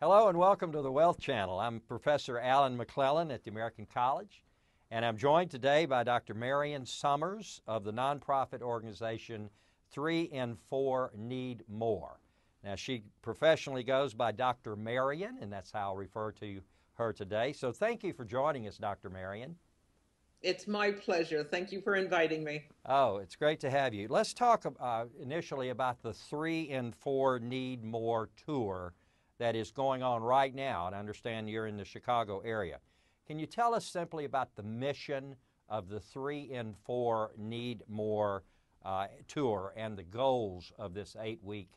Hello and welcome to the Wealth Channel. I'm Professor Alan McClellan at the American College, and I'm joined today by Dr. Marion Summers of the nonprofit organization 3 in 4 Need More. Now, she professionally goes by Dr. Marion, and that's how I'll refer to her today. So thank you for joining us, Dr. Marion. It's my pleasure. Thank you for inviting me. Oh, it's great to have you. Let's talk initially about the 3 in 4 Need More tour that is going on right now, and I understand you're in the Chicago area. Can you tell us simply about the mission of the 3 in 4 Need More tour and the goals of this 8-week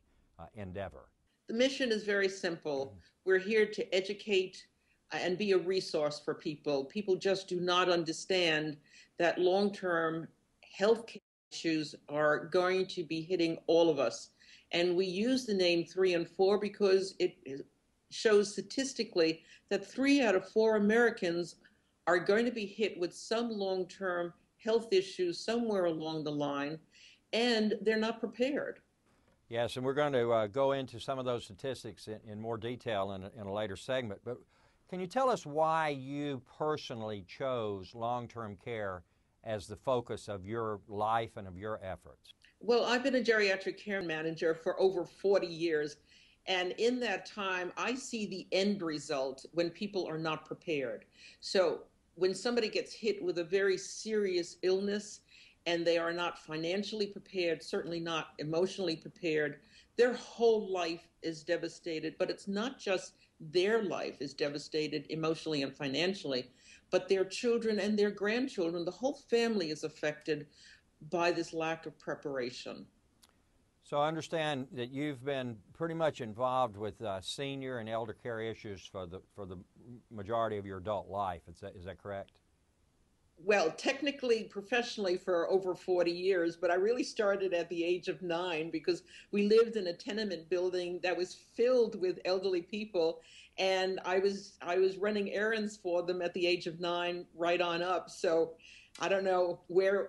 endeavor? The mission is very simple. We're here to educate and be a resource for people. People just do not understand that long-term health care issues are going to be hitting all of us. And we use the name 3 in 4 because it shows statistically that 3 out of 4 Americans are going to be hit with some long-term health issues somewhere along the line, and they're not prepared. Yes, and we're going to go into some of those statistics in more detail in a later segment. But can you tell us why you personally chose long-term care as the focus of your life and of your efforts? Well, I've been a geriatric care manager for over 40 years. And in that time, I see the end result when people are not prepared. So when somebody gets hit with a very serious illness and they are not financially prepared, certainly not emotionally prepared, their whole life is devastated. But it's not just their life is devastated emotionally and financially, but their children and their grandchildren, the whole family is affected by this lack of preparation. So I understand that you've been pretty much involved with senior and elder care issues for the majority of your adult life. Is that correct? Well, technically, professionally for over 40 years, but I really started at the age of 9 because we lived in a tenement building that was filled with elderly people, and I was running errands for them at the age of 9 right on up. So I don't know where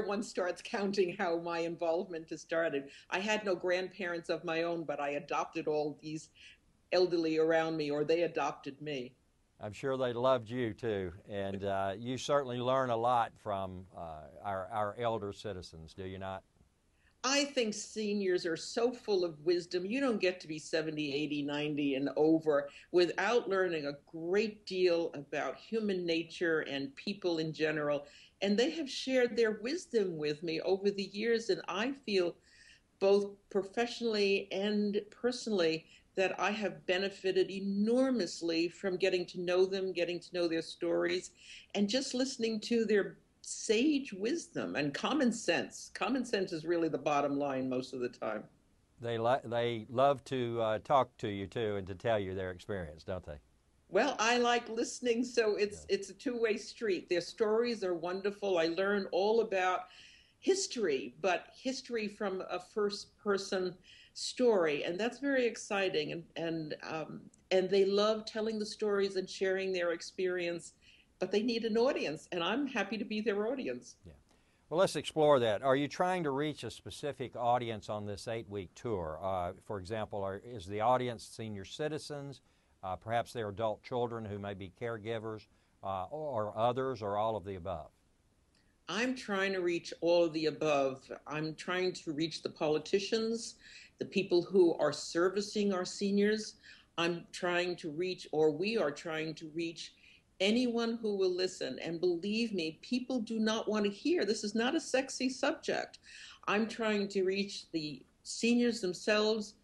one starts counting how my involvement has started. I had no grandparents of my own, but I adopted all these elderly around me, or they adopted me. I'm sure they loved you too, and you certainly learn a lot from our elder citizens, do you not? I think seniors are so full of wisdom. You don't get to be 70, 80, 90, and over without learning a great deal about human nature and people in general. And they have shared their wisdom with me over the years, and I feel both professionally and personally that I have benefited enormously from getting to know them, getting to know their stories, and just listening to their sage wisdom and common sense. Common sense is really the bottom line most of the time. They love to talk to you too and to tell you their experience, don't they? Well, I like listening, so Yeah. it's a two-way street. Their stories are wonderful. I learn all about history, but history from a first-person story, and that's very exciting. And they love telling the stories and sharing their experience, but they need an audience, and I'm happy to be their audience. Yeah. Well, let's explore that. Are you trying to reach a specific audience on this 8-week tour? For example, is the audience senior citizens, perhaps their adult children who may be caregivers, or others, or all of the above? I'm trying to reach all of the above. I'm trying to reach the politicians, the people who are servicing our seniors. I'm trying to reach, or we are trying to reach anyone who will listen. And believe me, people do not want to hear. This is not a sexy subject. I'm trying to reach the seniors themselves,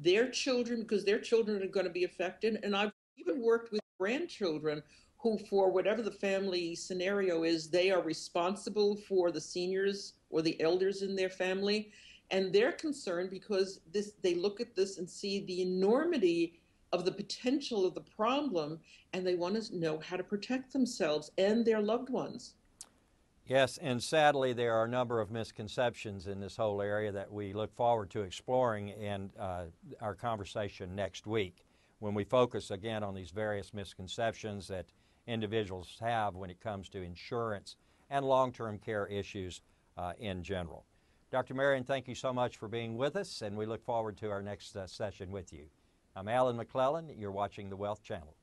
their children, because their children are going to be affected. And I've even worked with grandchildren who, for whatever the family scenario is, they are responsible for the seniors or the elders in their family. And they're concerned because they look at this and see the enormity of the potential of the problem, and they want to know how to protect themselves and their loved ones. Yes, and sadly, there are a number of misconceptions in this whole area that we look forward to exploring in our conversation next week when we focus again on these various misconceptions that individuals have when it comes to insurance and long-term care issues in general. Dr. Marion, thank you so much for being with us, and we look forward to our next session with you. I'm Alan McClellan. You're watching the Wealth Channel.